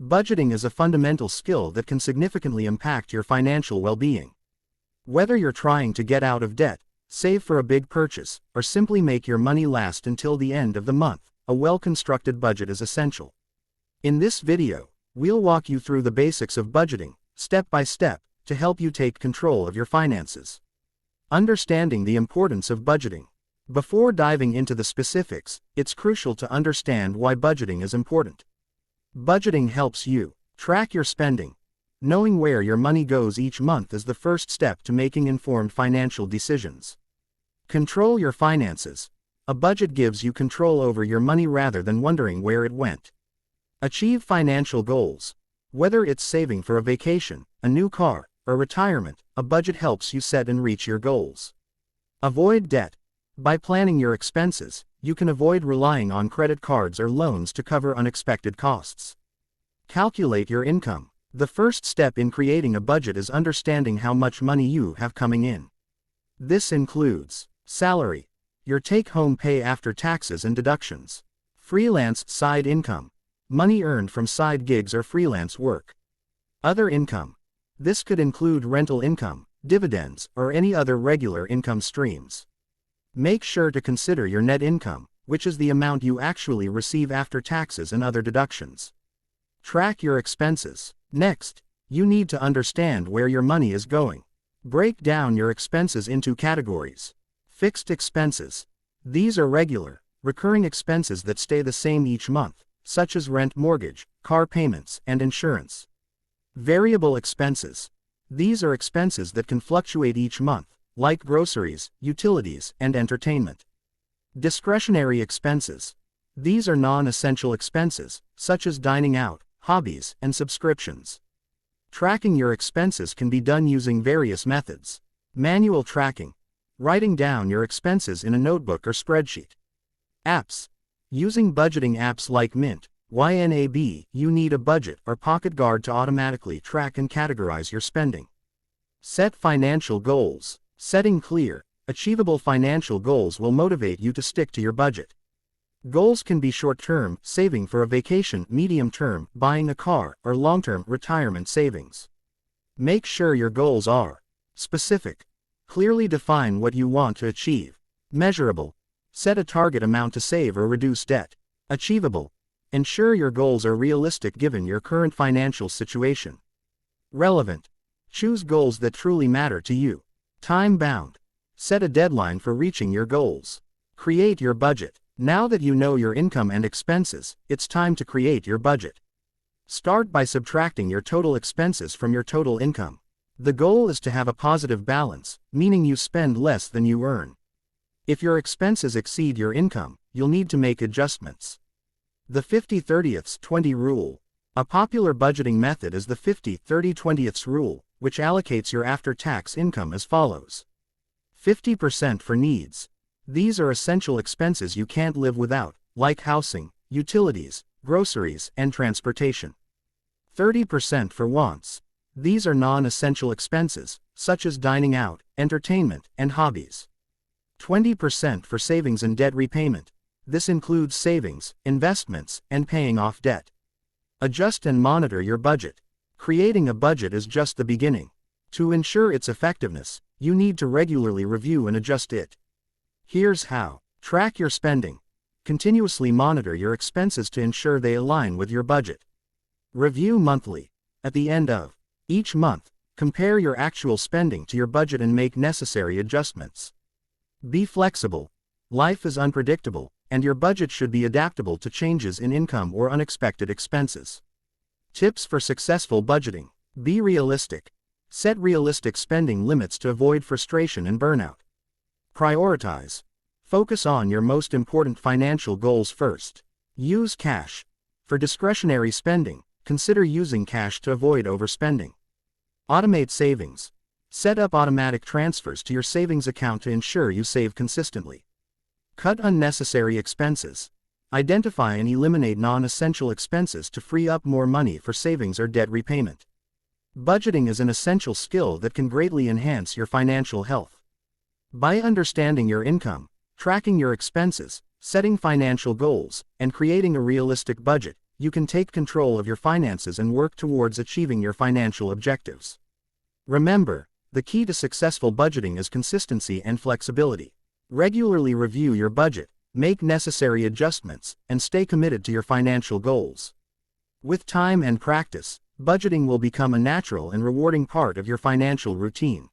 Budgeting is a fundamental skill that can significantly impact your financial well-being. Whether you're trying to get out of debt, save for a big purchase, or simply make your money last until the end of the month, a well-constructed budget is essential. In this video, we'll walk you through the basics of budgeting, step by step, to help you take control of your finances. Understanding the importance of budgeting. Before diving into the specifics, it's crucial to understand why budgeting is important. Budgeting helps you track your spending. Knowing where your money goes each month is the first step to making informed financial decisions. Control your finances. A budget gives you control over your money rather than wondering where it went. Achieve financial goals. Whether it's saving for a vacation, a new car, or retirement, a budget helps you set and reach your goals. Avoid debt. By planning your expenses, you can avoid relying on credit cards or loans to cover unexpected costs. Calculate your income. The first step in creating a budget is understanding how much money you have coming in. This includes salary, your take-home pay after taxes and deductions; freelance side income, money earned from side gigs or freelance work; other income. This could include rental income, dividends, or any other regular income streams. Make sure to consider your net income, which is the amount you actually receive after taxes and other deductions. Track your expenses. Next, you need to understand where your money is going. Break down your expenses into categories. Fixed expenses. These are regular, recurring expenses that stay the same each month, such as rent, mortgage, car payments, and insurance. Variable expenses. These are expenses that can fluctuate each month, like groceries, utilities, and entertainment. Discretionary expenses. These are non-essential expenses, such as dining out, hobbies, and subscriptions. Tracking your expenses can be done using various methods. Manual tracking. Writing down your expenses in a notebook or spreadsheet. Apps. Using budgeting apps like Mint, YNAB, You Need a Budget, or Pocket Guard to automatically track and categorize your spending. Set financial goals. Setting clear, achievable financial goals will motivate you to stick to your budget. Goals can be short-term, saving for a vacation; medium-term, buying a car; or long-term, retirement savings. Make sure your goals are specific. Clearly define what you want to achieve. Measurable. Set a target amount to save or reduce debt. Achievable. Ensure your goals are realistic given your current financial situation. Relevant. Choose goals that truly matter to you. Time-bound. Set a deadline for reaching your goals. Create your budget. Now that you know your income and expenses, it's time to create your budget. Start by subtracting your total expenses from your total income. The goal is to have a positive balance, meaning you spend less than you earn. If your expenses exceed your income, you'll need to make adjustments. The 50/30/20 rule. A popular budgeting method is the 50/30/20 rule, which allocates your after-tax income as follows. 50% for needs. These are essential expenses you can't live without, like housing, utilities, groceries, and transportation. 30% for wants. These are non-essential expenses, such as dining out, entertainment, and hobbies. 20% for savings and debt repayment. This includes savings, investments, and paying off debt. Adjust and monitor your budget. Creating a budget is just the beginning. To ensure its effectiveness, you need to regularly review and adjust it. Here's how. Track your spending. Continuously monitor your expenses to ensure they align with your budget. Review monthly. At the end of each month, compare your actual spending to your budget and make necessary adjustments. Be flexible. Life is unpredictable, and your budget should be adaptable to changes in income or unexpected expenses. Tips for successful budgeting. Be realistic. Set realistic spending limits to avoid frustration and burnout. Prioritize. Focus on your most important financial goals first. Use cash. For discretionary spending, consider using cash to avoid overspending. Automate savings. Set up automatic transfers to your savings account to ensure you save consistently. Cut unnecessary expenses. Identify and eliminate non-essential expenses to free up more money for savings or debt repayment. Budgeting is an essential skill that can greatly enhance your financial health. By understanding your income, tracking your expenses, setting financial goals, and creating a realistic budget, you can take control of your finances and work towards achieving your financial objectives. Remember, the key to successful budgeting is consistency and flexibility. Regularly review your budget, make necessary adjustments, and stay committed to your financial goals. With time and practice, budgeting will become a natural and rewarding part of your financial routine.